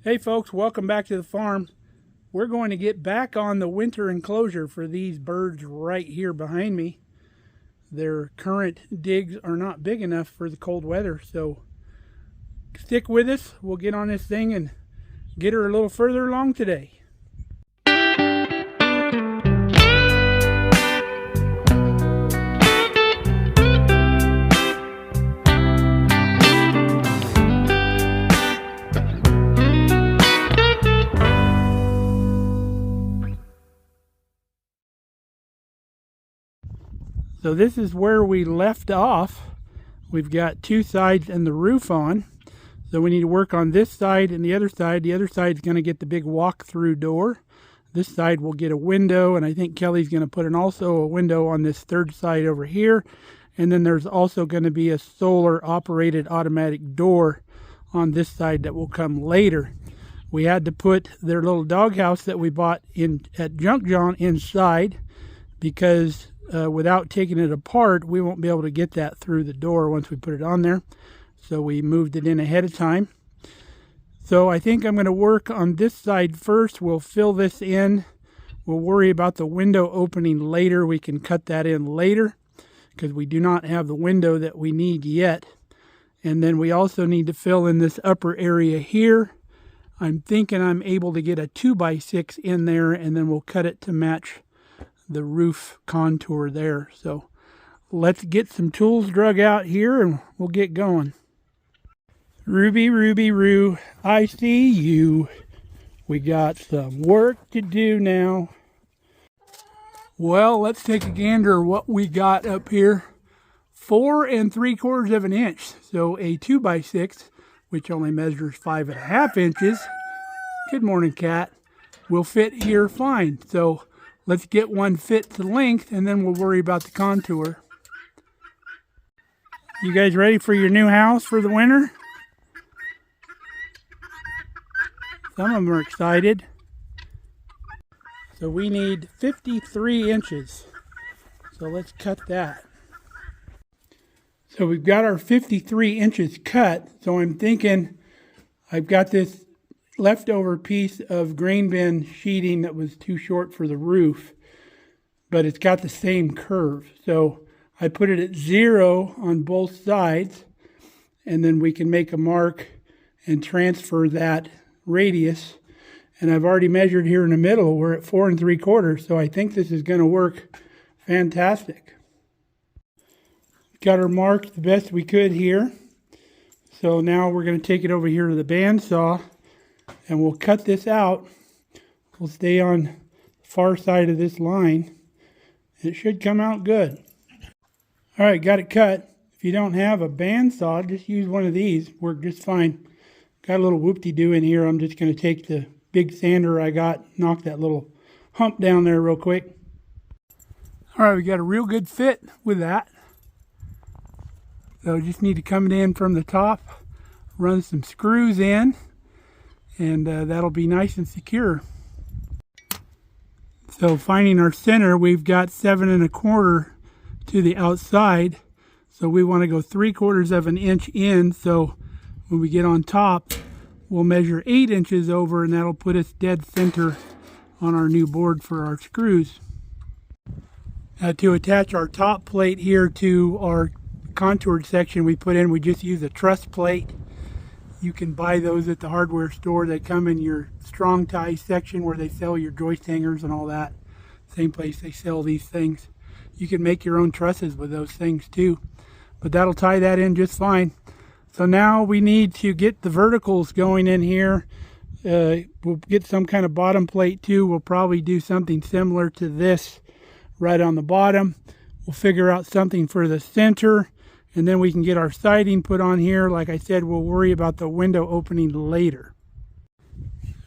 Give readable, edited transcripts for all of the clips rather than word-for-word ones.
Hey folks, welcome back to the farm. We're going to get back on the winter enclosure for these birds right here behind me. Their current digs are not big enough for the cold weather, so stick with us. We'll get on this thing and get her a little further along today. So this is where we left off. We've got two sides and the roof on. So we need to work on this side and the other side. The other side is going to get the big walk-through door. This side will get a window, and I think Kelly's going to put also a window on this third side over here. And then there's also going to be a solar-operated automatic door on this side that will come later. We had to put their little doghouse that we bought at Junk John inside because without taking it apart, we won't be able to get that through the door once we put it on there. So we moved it in ahead of time. So I think I'm going to work on this side first. We'll fill this in. We'll worry about the window opening later. We can cut that in later because we do not have the window that we need yet. And then we also need to fill in this upper area here. I'm thinking I'm able to get a 2x6 in there, and then we'll cut it to match the roof contour there. So let's get some tools drug out here and we'll get going. Ruby, Ruby, Roo, I see you. We got some work to do now. Well, let's take a gander what we got up here. 4 3/4 of an inch. So a 2x6, which only measures 5.5 inches. Good morning, cat. Will fit here fine. So let's get one fit to length, and then we'll worry about the contour. You guys ready for your new house for the winter? Some of them are excited. So we need 53 inches. So let's cut that. So we've got our 53 inches cut. So I'm thinking I've got this leftover piece of grain bin sheeting that was too short for the roof, but it's got the same curve. So I put it at 0 on both sides, and then we can make a mark and transfer that radius. And I've already measured here in the middle. We're at 4 3/4, so I think this is going to work fantastic. Got her marked the best we could here. So now we're going to take it over here to the bandsaw, and we'll cut this out. We'll stay on the far side of this line. It should come out good. All right, got it cut. If you don't have a bandsaw, just use one of these. Work just fine. Got a little whoop-de-doo in here. I'm just going to take the big sander I got, knock that little hump down there real quick. All right, we got a real good fit with that. So just need to come in from the top, run some screws in, and that'll be nice and secure. So finding our center, we've got 7 1/4 to the outside. So we want to go 3/4 of an inch in. So when we get on top, we'll measure 8 inches over, and that'll put us dead center on our new board for our screws. To attach our top plate here to our contoured section we put in, we just use a truss plate. You can buy those at the hardware store. They come in your strong tie section where they sell your joist hangers and all that. Same place they sell these things. You can make your own trusses with those things too. But that'll tie that in just fine. So now we need to get the verticals going in here. We'll get some kind of bottom plate too. We'll probably do something similar to this right on the bottom. We'll figure out something for the center, and then we can get our siding put on here. Like I said, we'll worry about the window opening later.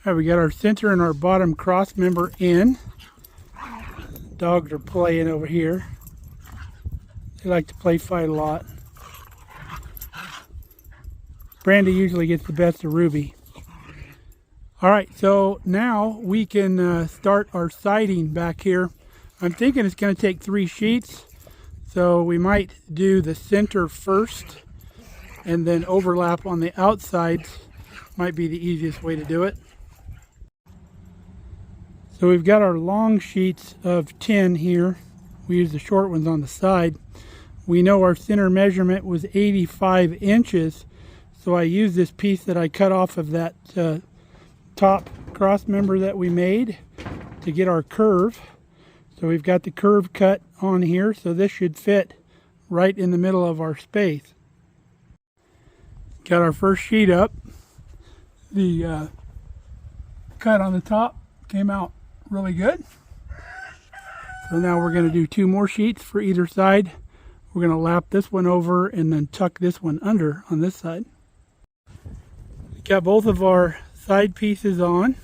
All right, we got our center and our bottom cross member in. Dogs are playing over here. They like to play fight a lot. Brandy usually gets the best of Ruby. All right, so now we can start our siding back here. I'm thinking it's going to take 3 sheets. So we might do the center first and then overlap on the outsides Might be the easiest way to do it. So we've got our long sheets of tin here. We use the short ones on the side. We know our center measurement was 85 inches. So I used this piece that I cut off of that top cross member that we made to get our curve. So we've got the curve cut on here, so this should fit right in the middle of our space. Got our first sheet up. The cut on the top came out really good. So now we're going to do 2 more sheets for either side. We're going to lap this one over and then tuck this one under on this side. Got both of our side pieces on,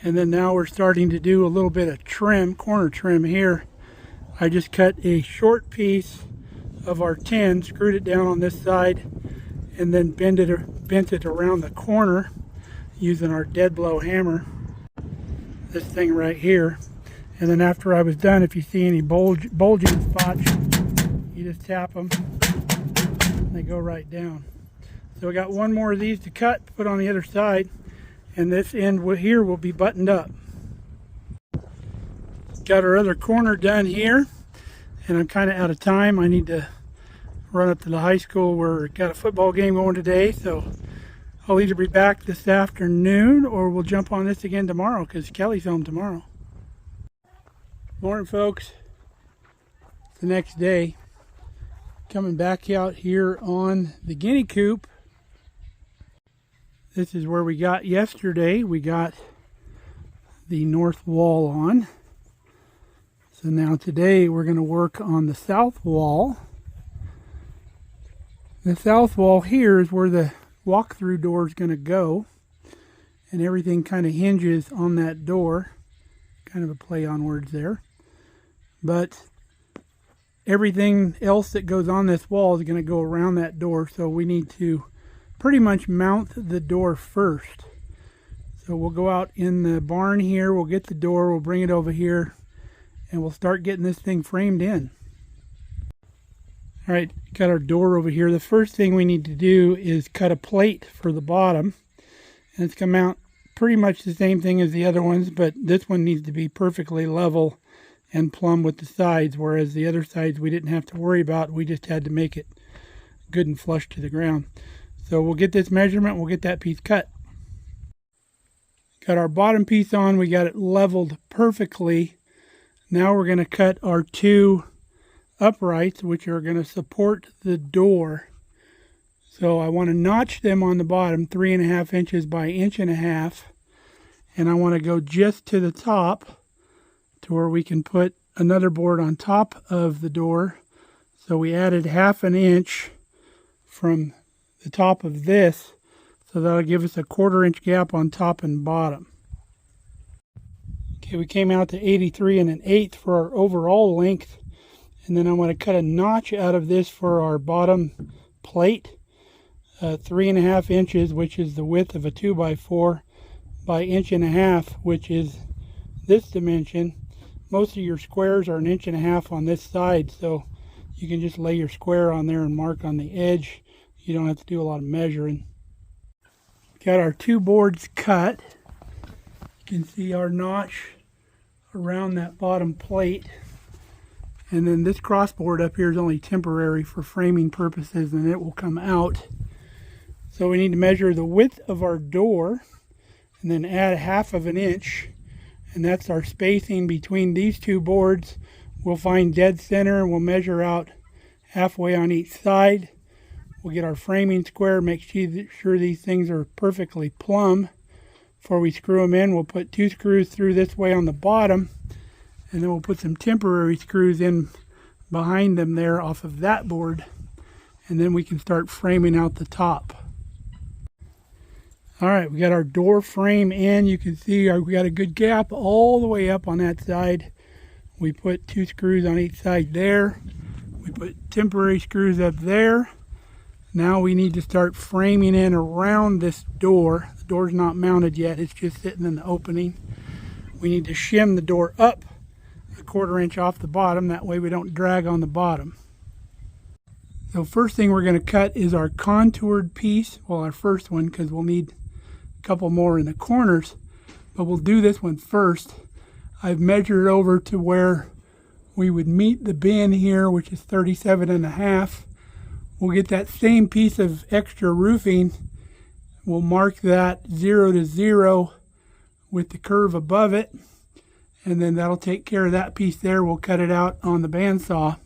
and then now we're starting to do a little bit of trim, corner trim here. I just cut a short piece of our tin, screwed it down on this side, and then bent it around the corner using our dead blow hammer. This thing right here. And then after I was done, if you see any bulging spots, you just tap them and they go right down. So we got 1 more of these to cut, put on the other side, and this end here will be buttoned up. Got our other corner done here, and I'm kind of out of time. I need to run up to the high school where we've got a football game going today, so I'll either be back this afternoon or we'll jump on this again tomorrow because Kelly's home tomorrow. Morning, folks. It's the next day. Coming back out here on the Guinea coop. This is where we got yesterday. We got the north wall on. So now today we're going to work on the south wall. The south wall here is where the walk-through door is going to go. And everything kind of hinges on that door. Kind of a play on words there. But everything else that goes on this wall is going to go around that door. So we need to pretty much mount the door first. So we'll go out in the barn here, we'll get the door, we'll bring it over here, and we'll start getting this thing framed in. Alright, got our door over here. The first thing we need to do is cut a plate for the bottom. And it's come out pretty much the same thing as the other ones, but this one needs to be perfectly level and plumb with the sides, whereas the other sides we didn't have to worry about. We just had to make it good and flush to the ground. So we'll get this measurement, we'll get that piece cut. Got our bottom piece on, we got it leveled perfectly. Now we're going to cut our 2 uprights, which are going to support the door. So I want to notch them on the bottom, 3.5 inches by 1.5 inches. And I want to go just to the top to where we can put another board on top of the door. So we added 1/2 inch from the top of this, so that'll give us a 1/4 inch gap on top and bottom. Okay, we came out to 83 1/8 for our overall length, and then I want to cut a notch out of this for our bottom plate, 3.5 inches, which is the width of a 2x4 by 1.5 inches, which is this dimension. Most of your squares are 1.5 inches on this side, so you can just lay your square on there and mark on the edge. You don't have to do a lot of measuring. Got our 2 boards cut. You can see our notch around that bottom plate. And then this crossboard up here is only temporary for framing purposes, and it will come out. So we need to measure the width of our door and then add 1/2 inch. And that's our spacing between these 2 boards. We'll find dead center and we'll measure out halfway on each side. We'll get our framing square, make sure these things are perfectly plumb. Before we screw them in, we'll put 2 screws through this way on the bottom, and then we'll put some temporary screws in behind them there off of that board, and then we can start framing out the top. Alright, we got our door frame in. You can see we got a good gap all the way up on that side. We put 2 screws on each side there. We put temporary screws up there. Now we need to start framing in around this door. The door's not mounted yet, it's just sitting in the opening. We need to shim the door up 1/4 inch off the bottom, that way we don't drag on the bottom. So first thing we're going to cut is our contoured piece, well, our first one, because we'll need couple more in the corners, but we'll do this one first. I've measured over to where we would meet the bin here, which is 37.5. We'll get that same piece of extra roofing. We'll mark that 0 to 0 with the curve above it, and then that'll take care of that piece there. We'll cut it out on the bandsaw.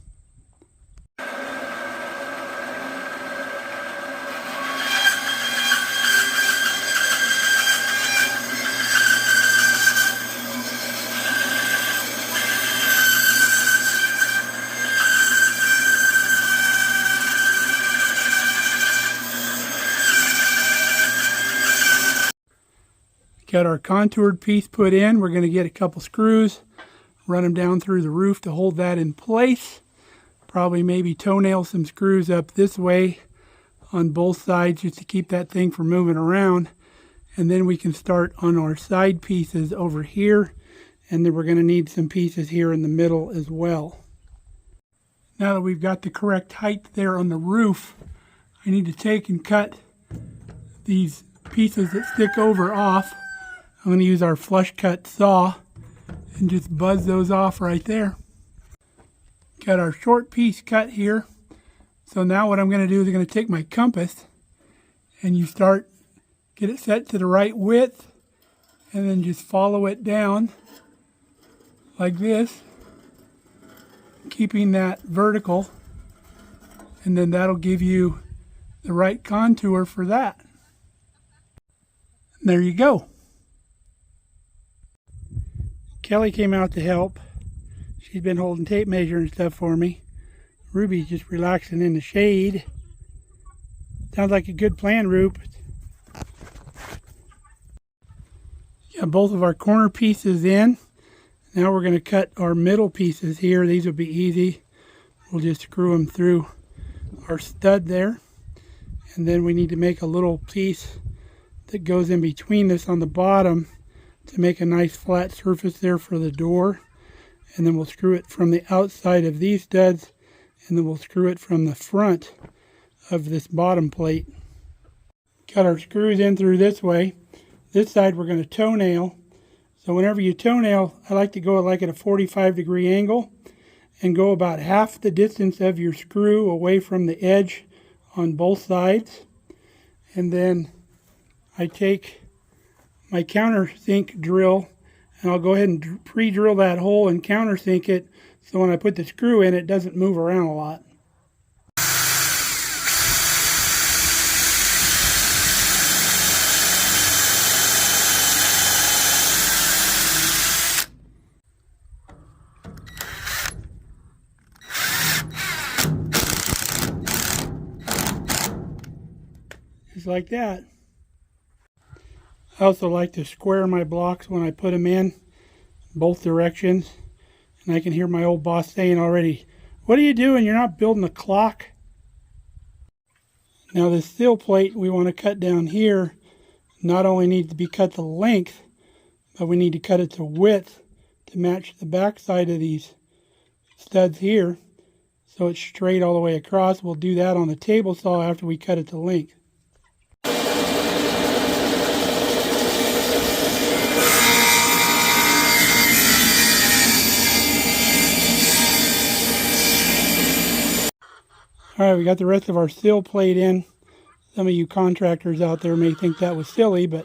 Got our contoured piece put in. We're going to get a couple screws, run them down through the roof to hold that in place. Probably maybe toenail some screws up this way on both sides just to keep that thing from moving around. And then we can start on our side pieces over here. And then we're going to need some pieces here in the middle as well. Now that we've got the correct height there on the roof, I need to take and cut these pieces that stick over off. I'm going to use our flush cut saw and just buzz those off right there. Got our short piece cut here. So now what I'm going to do is I'm going to take my compass and get it set to the right width, and then just follow it down like this, keeping that vertical, and then that'll give you the right contour for that. And there you go. Kelly came out to help. She's been holding tape measure and stuff for me. Ruby's just relaxing in the shade. Sounds like a good plan, Rube. Got both of our corner pieces in. Now we're going to cut our middle pieces here. These will be easy. We'll just screw them through our stud there. And then we need to make a little piece that goes in between this on the bottom to make a nice flat surface there for the door. And then we'll screw it from the outside of these studs, and then we'll screw it from the front of this bottom plate. Got our screws in through this way. This side we're going to toenail. So whenever you toenail, I like to go like at a 45-degree angle and go about half the distance of your screw away from the edge on both sides. And then I take my countersink drill and I'll go ahead and pre-drill that hole and countersink it, so when I put the screw in, it doesn't move around a lot. Just like that. I also like to square my blocks when I put them in, both directions. And I can hear my old boss saying already, "What are you doing? You're not building a clock." Now this sill plate we want to cut down here not only needs to be cut to length, but we need to cut it to width to match the back side of these studs here, so it's straight all the way across. We'll do that on the table saw after we cut it to length. Alright, we got the rest of our sill plate in. Some of you contractors out there may think that was silly, but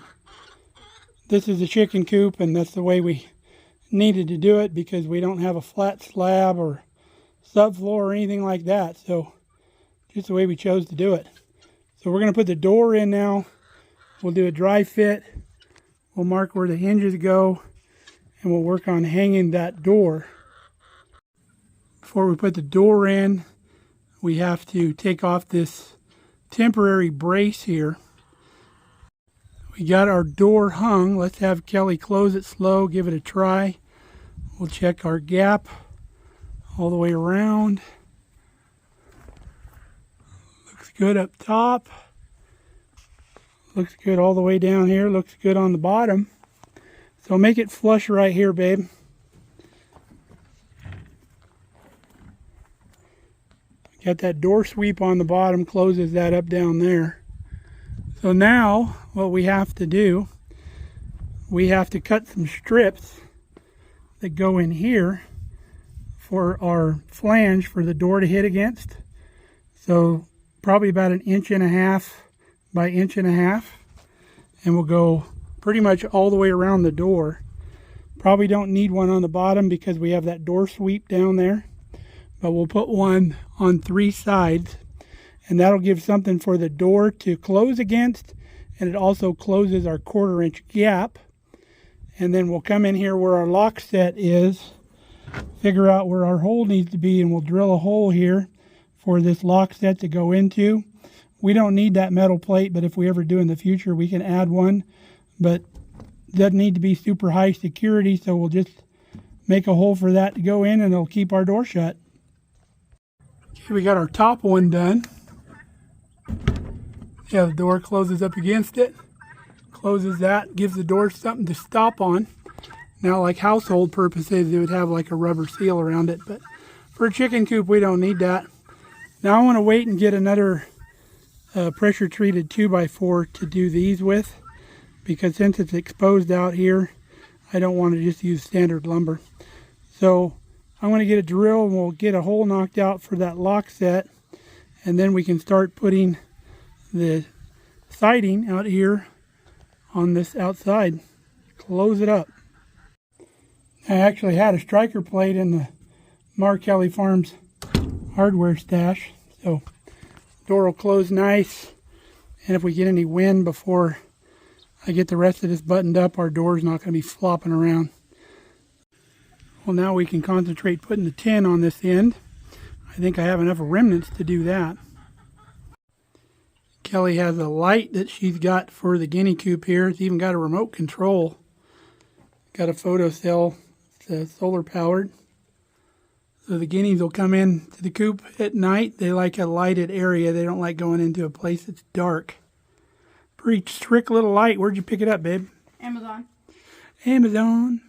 this is a chicken coop, and that's the way we needed to do it because we don't have a flat slab or subfloor or anything like that. So just the way we chose to do it. So we're going to put the door in now. We'll do a dry fit. We'll mark where the hinges go, and we'll work on hanging that door. Before we put the door in, we have to take off this temporary brace here. We got our door hung. Let's have Kelly close it slow, give it a try. We'll check our gap all the way around. Looks good up top. Looks good all the way down here. Looks good on the bottom. So make it flush right here, babe. Got that door sweep on the bottom, closes that up down there. So now what we have to do, we have to cut some strips that go in here for our flange for the door to hit against. So probably about 1.5 inches by 1.5 inches, and we'll go pretty much all the way around the door. Probably don't need one on the bottom because we have that door sweep down there, but we'll put one on 3 sides, and that'll give something for the door to close against, and it also closes our 1/4 inch gap. And then we'll come in here where our lock set is, figure out where our hole needs to be, and we'll drill a hole here for this lock set to go into. We don't need that metal plate, but if we ever do in the future, we can add one. But it doesn't need to be super high security, so we'll just make a hole for that to go in, and it'll keep our door shut. Okay, we got our top one done. Yeah, the door closes up against it. Closes that, gives the door something to stop on. Now, like household purposes, it would have like a rubber seal around it, but for a chicken coop, we don't need that. Now I want to wait and get another pressure treated 2x4 to do these with, because since it's exposed out here, I don't want to just use standard lumber. So I'm going to get a drill and we'll get a hole knocked out for that lock set, and then we can start putting the siding out here on this outside. Close it up. I actually had a striker plate in the Markelly Farm's hardware stash, so the door will close nice, and if we get any wind before I get the rest of this buttoned up, our door's not going to be flopping around. Well, now we can concentrate putting the tin on this end. I think I have enough remnants to do that. Kelly has a light that she's got for the Guinea coop here. It's even got a remote control. Got a photo cell. It's solar powered. So the guineas will come in to the coop at night. They like a lighted area. They don't like going into a place that's dark. Pretty strict little light. Where'd you pick it up, babe? Amazon. Amazon.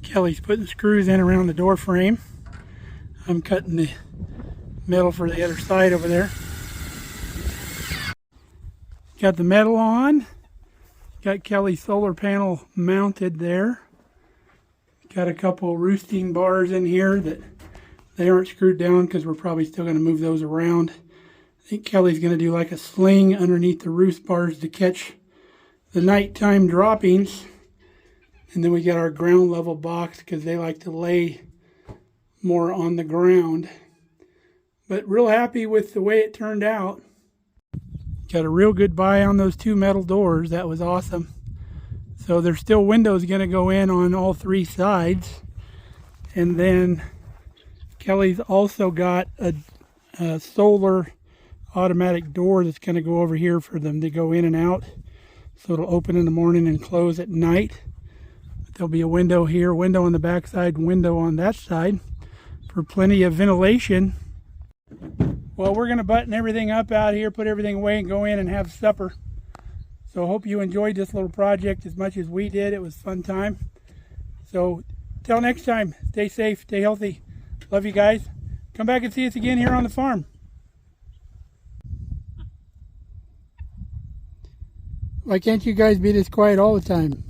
Kelly's putting screws in around the door frame. I'm cutting the metal for the other side over there. Got the metal on. Got Kelly's solar panel mounted there. Got a couple roosting bars in here that they aren't screwed down because we're probably still going to move those around. I think Kelly's going to do like a sling underneath the roost bars to catch the nighttime droppings. And then we got our ground level box because they like to lay more on the ground. But real happy with the way it turned out. Got a real good buy on those 2 metal doors. That was awesome. So there's still windows going to go in on all 3 sides. And then Kelly's also got a solar automatic door that's going to go over here for them to go in and out. So it'll open in the morning and close at night. There'll be a window here, window on the back side, window on that side for plenty of ventilation. Well, we're going to button everything up out here, put everything away, and go in and have supper. So I hope you enjoyed this little project as much as we did. It was a fun time. So till next time, stay safe, stay healthy. Love you guys. Come back and see us again here on the farm. Why can't you guys be this quiet all the time?